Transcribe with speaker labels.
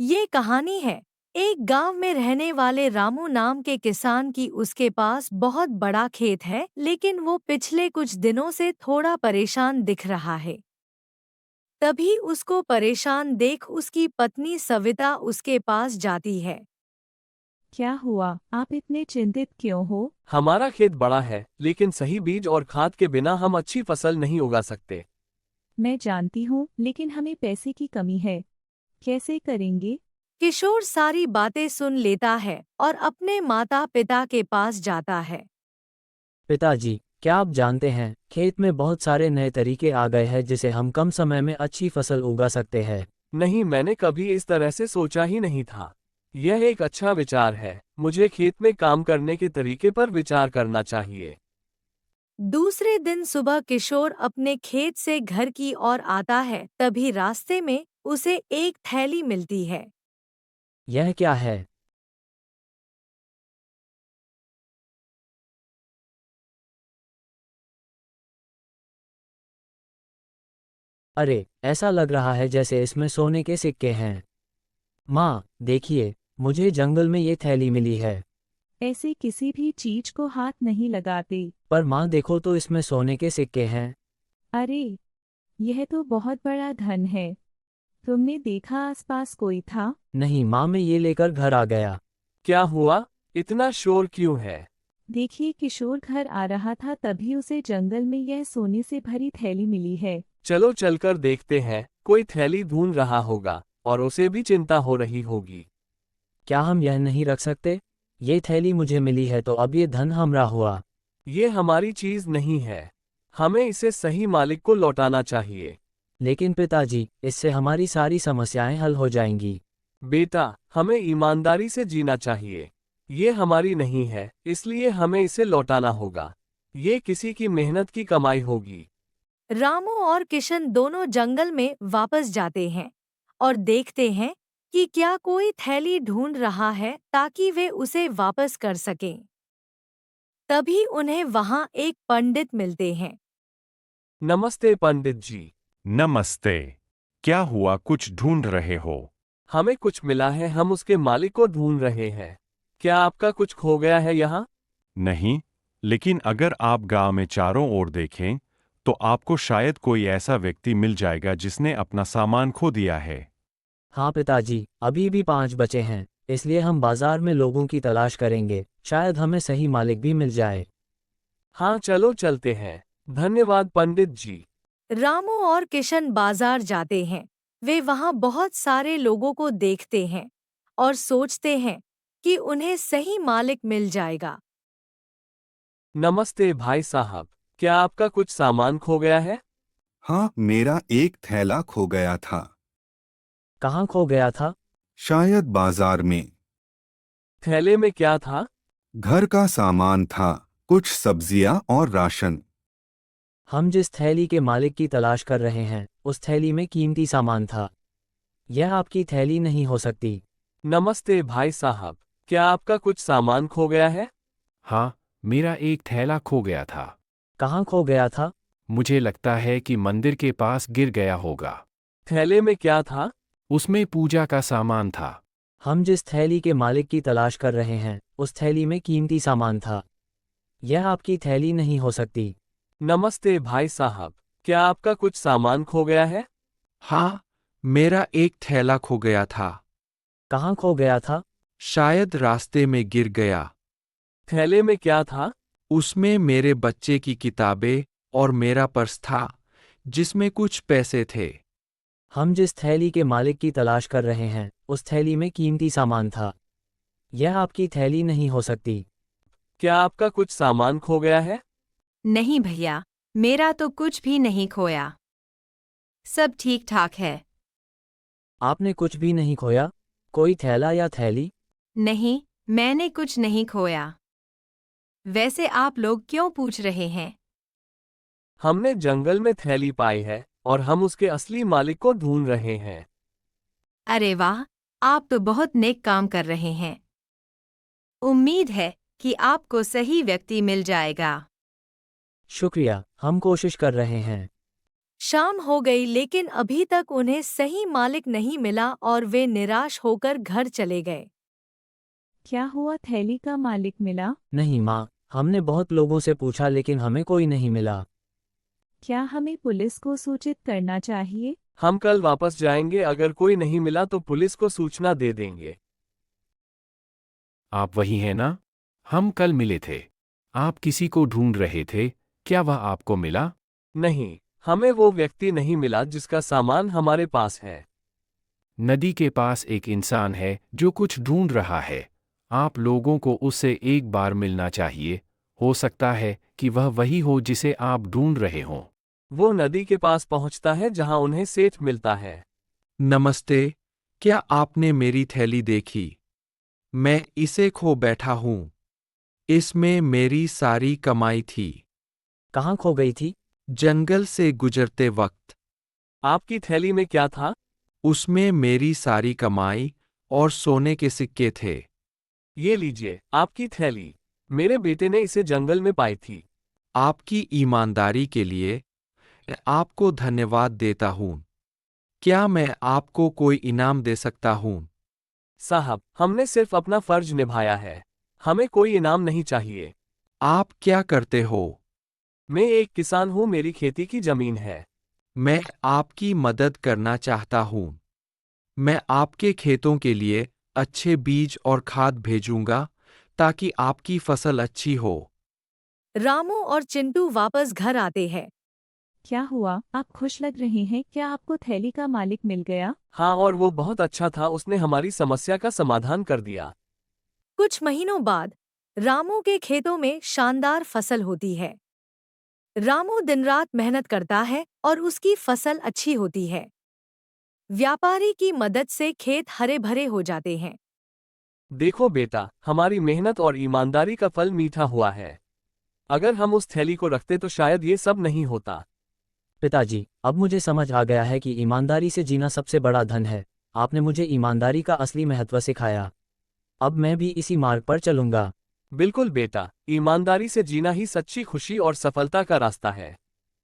Speaker 1: ये कहानी है एक गांव में रहने वाले रामू नाम के किसान की। उसके पास बहुत बड़ा खेत है, लेकिन वो पिछले कुछ दिनों से थोड़ा परेशान दिख रहा है। तभी उसको परेशान देख उसकी पत्नी सविता उसके पास जाती है।
Speaker 2: क्या हुआ? आप इतने चिंतित क्यों हो?
Speaker 3: हमारा खेत बड़ा है, लेकिन सही बीज और खाद के बिना हम अच्छी फसल नहीं उगा सकते।
Speaker 2: मैं जानती हूँ, लेकिन हमें पैसे की कमी है। कैसे करेंगे?
Speaker 1: किशोर सारी बातें सुन लेता है और अपने माता पिता के पास जाता है।
Speaker 4: पिताजी, क्या आप जानते हैं, खेत में बहुत सारे नए तरीके आ गए हैं जिसे हम कम समय में अच्छी फसल उगा सकते हैं।
Speaker 3: नहीं, मैंने कभी इस तरह से सोचा ही नहीं था। यह एक अच्छा विचार है। मुझे खेत में काम करने के तरीके पर विचार करना चाहिए।
Speaker 1: दूसरे दिन सुबह किशोर अपने खेत से घर की ओर आता है। तभी रास्ते में उसे एक थैली मिलती है।
Speaker 4: यह क्या है? अरे, ऐसा लग रहा है जैसे इसमें सोने के सिक्के हैं। माँ, देखिए, मुझे जंगल में ये थैली मिली है।
Speaker 2: ऐसे किसी भी चीज को हाथ नहीं लगाते।
Speaker 4: पर माँ देखो तो इसमें सोने के सिक्के हैं।
Speaker 2: अरे, यह तो बहुत बड़ा धन है। तुमने देखा आसपास कोई था?
Speaker 4: नहीं माँ, मैं ये लेकर घर आ गया।
Speaker 3: क्या हुआ? इतना शोर क्यों है?
Speaker 2: देखिए, किशोर घर आ रहा था, तभी उसे जंगल में यह सोने से भरी थैली मिली है।
Speaker 3: चलो चलकर देखते हैं। कोई थैली ढूंढ रहा होगा और उसे भी चिंता हो रही होगी।
Speaker 4: क्या हम यह नहीं रख सकते? ये थैली मुझे मिली है तो अब ये धन हमरा हुआ।
Speaker 3: ये हमारी चीज नहीं है। हमें इसे सही मालिक को लौटाना चाहिए।
Speaker 4: लेकिन पिताजी, इससे हमारी सारी समस्याएं हल हो जाएंगी।
Speaker 3: बेटा, हमें ईमानदारी से जीना चाहिए। ये हमारी नहीं है, इसलिए हमें इसे लौटाना होगा। ये किसी की मेहनत की कमाई होगी।
Speaker 1: रामू और किशन दोनों जंगल में वापस जाते हैं और देखते हैं कि क्या कोई थैली ढूंढ रहा है ताकि वे उसे वापस कर सकें। तभी उन्हें वहां एक पंडित मिलते हैं।
Speaker 3: नमस्ते पंडित जी।
Speaker 5: नमस्ते। क्या हुआ, कुछ ढूंढ रहे हो?
Speaker 3: हमें कुछ मिला है, हम उसके मालिक को ढूंढ रहे हैं। क्या आपका कुछ खो गया है यहाँ?
Speaker 5: नहीं, लेकिन अगर आप गांव में चारों ओर देखें तो आपको शायद कोई ऐसा व्यक्ति मिल जाएगा जिसने अपना सामान खो दिया है।
Speaker 4: हाँ पिताजी, अभी भी 5 बचे हैं, इसलिए हम बाजार में लोगों की तलाश करेंगे। शायद हमें सही मालिक भी मिल जाए।
Speaker 3: हाँ, चलो चलते हैं। धन्यवाद पंडित जी।
Speaker 1: रामू और किशन बाजार जाते हैं। वे वहां बहुत सारे लोगों को देखते हैं और सोचते हैं कि उन्हें सही मालिक मिल जाएगा।
Speaker 3: नमस्ते भाई साहब, क्या आपका कुछ सामान खो गया है?
Speaker 6: हाँ, मेरा एक थैला खो गया था।
Speaker 4: कहाँ खो गया था?
Speaker 6: शायद बाजार में।
Speaker 3: थैले में क्या था?
Speaker 6: घर का सामान था, कुछ सब्जियां और राशन।
Speaker 4: हम जिस थैली के मालिक की तलाश कर रहे हैं, उस थैली में कीमती सामान था। यह आपकी थैली नहीं हो सकती।
Speaker 3: नमस्ते भाई साहब, क्या आपका कुछ सामान खो गया है?
Speaker 7: हाँ, मेरा एक थैला खो गया था।
Speaker 4: कहाँ खो गया था?
Speaker 7: मुझे लगता है कि मंदिर के पास गिर गया होगा।
Speaker 3: थैले में क्या था?
Speaker 7: उसमें पूजा का सामान था।
Speaker 4: हम जिस थैली के मालिक की तलाश कर रहे हैं, उस थैली में कीमती सामान था। यह आपकी थैली नहीं हो सकती।
Speaker 3: नमस्ते भाई साहब, क्या आपका कुछ सामान खो गया है?
Speaker 8: हाँ, मेरा एक थैला खो गया था।
Speaker 4: कहाँ खो गया था?
Speaker 8: शायद रास्ते में गिर गया।
Speaker 3: थैले में क्या था?
Speaker 8: उसमें मेरे बच्चे की किताबें और मेरा पर्स था, जिसमें कुछ पैसे थे।
Speaker 4: हम जिस थैली के मालिक की तलाश कर रहे हैं, उस थैली में कीमती सामान था। यह आपकी थैली नहीं हो सकती।
Speaker 3: क्या आपका कुछ सामान खो गया है?
Speaker 9: नहीं भैया, मेरा तो कुछ भी नहीं खोया। सब ठीक ठाक है।
Speaker 4: आपने कुछ भी नहीं खोया? कोई थैला या थैली?
Speaker 9: नहीं, मैंने कुछ नहीं खोया। वैसे आप लोग क्यों पूछ रहे हैं?
Speaker 3: हमने जंगल में थैली पाई है और हम उसके असली मालिक को ढूंढ रहे हैं।
Speaker 9: अरे वाह, आप तो बहुत नेक काम कर रहे हैं। उम्मीद है कि आपको सही व्यक्ति मिल जाएगा।
Speaker 4: शुक्रिया, हम कोशिश कर रहे हैं।
Speaker 1: शाम हो गई लेकिन अभी तक उन्हें सही मालिक नहीं मिला और वे निराश होकर घर चले गए।
Speaker 2: क्या हुआ, थैली का मालिक मिला?
Speaker 4: नहीं माँ, हमने बहुत लोगों से पूछा लेकिन हमें कोई नहीं मिला।
Speaker 2: क्या हमें पुलिस को सूचित करना चाहिए?
Speaker 3: हम कल वापस जाएंगे, अगर कोई नहीं मिला तो पुलिस को सूचना दे देंगे।
Speaker 7: आप वही हैं ना? हम कल मिले थे। आप किसी को ढूंढ रहे थे, क्या वह आपको मिला?
Speaker 3: नहीं, हमें वो व्यक्ति नहीं मिला जिसका सामान हमारे पास है।
Speaker 7: नदी के पास एक इंसान है जो कुछ ढूंढ रहा है। आप लोगों को उससे एक बार मिलना चाहिए। हो सकता है कि वह वही हो जिसे आप ढूंढ रहे हों।
Speaker 3: वो नदी के पास पहुंचता है जहां उन्हें सेठ मिलता है।
Speaker 8: नमस्ते, क्या आपने मेरी थैली देखी? मैं इसे खो बैठा हूँ। इसमें मेरी सारी कमाई थी।
Speaker 4: कहाँ खो गई थी?
Speaker 8: जंगल से गुजरते वक्त।
Speaker 3: आपकी थैली में क्या था?
Speaker 8: उसमें मेरी सारी कमाई और सोने के सिक्के थे।
Speaker 3: ये लीजिए आपकी थैली। मेरे बेटे ने इसे जंगल में पाई थी।
Speaker 8: आपकी ईमानदारी के लिए आपको धन्यवाद देता हूँ। क्या मैं आपको कोई इनाम दे सकता हूँ?
Speaker 3: साहब, हमने सिर्फ अपना फर्ज निभाया है। हमें कोई इनाम नहीं चाहिए।
Speaker 8: आप क्या करते हो?
Speaker 3: मैं एक किसान हूँ, मेरी खेती की जमीन है।
Speaker 8: मैं आपकी मदद करना चाहता हूँ। मैं आपके खेतों के लिए अच्छे बीज और खाद भेजूंगा ताकि आपकी फसल अच्छी हो।
Speaker 1: रामू और चिंटू वापस घर आते हैं।
Speaker 2: क्या हुआ, आप खुश लग रहे हैं? क्या आपको थैली का मालिक मिल गया?
Speaker 3: हाँ, और वो बहुत अच्छा था, उसने हमारी समस्या का समाधान कर दिया।
Speaker 1: कुछ महीनों बाद रामू के खेतों में शानदार फसल होती है। रामू दिन रात मेहनत करता है और उसकी फसल अच्छी होती है। व्यापारी की मदद से खेत हरे भरे हो जाते हैं।
Speaker 3: देखो बेटा, हमारी मेहनत और ईमानदारी का फल मीठा हुआ है। अगर हम उस थैली को रखते तो शायद ये सब नहीं होता।
Speaker 4: पिताजी, अब मुझे समझ आ गया है कि ईमानदारी से जीना सबसे बड़ा धन है। आपने मुझे ईमानदारी का असली महत्व सिखाया। अब मैं भी इसी मार्ग पर चलूंगा।
Speaker 3: बिल्कुल बेटा, ईमानदारी से जीना ही सच्ची खुशी और सफलता का रास्ता है।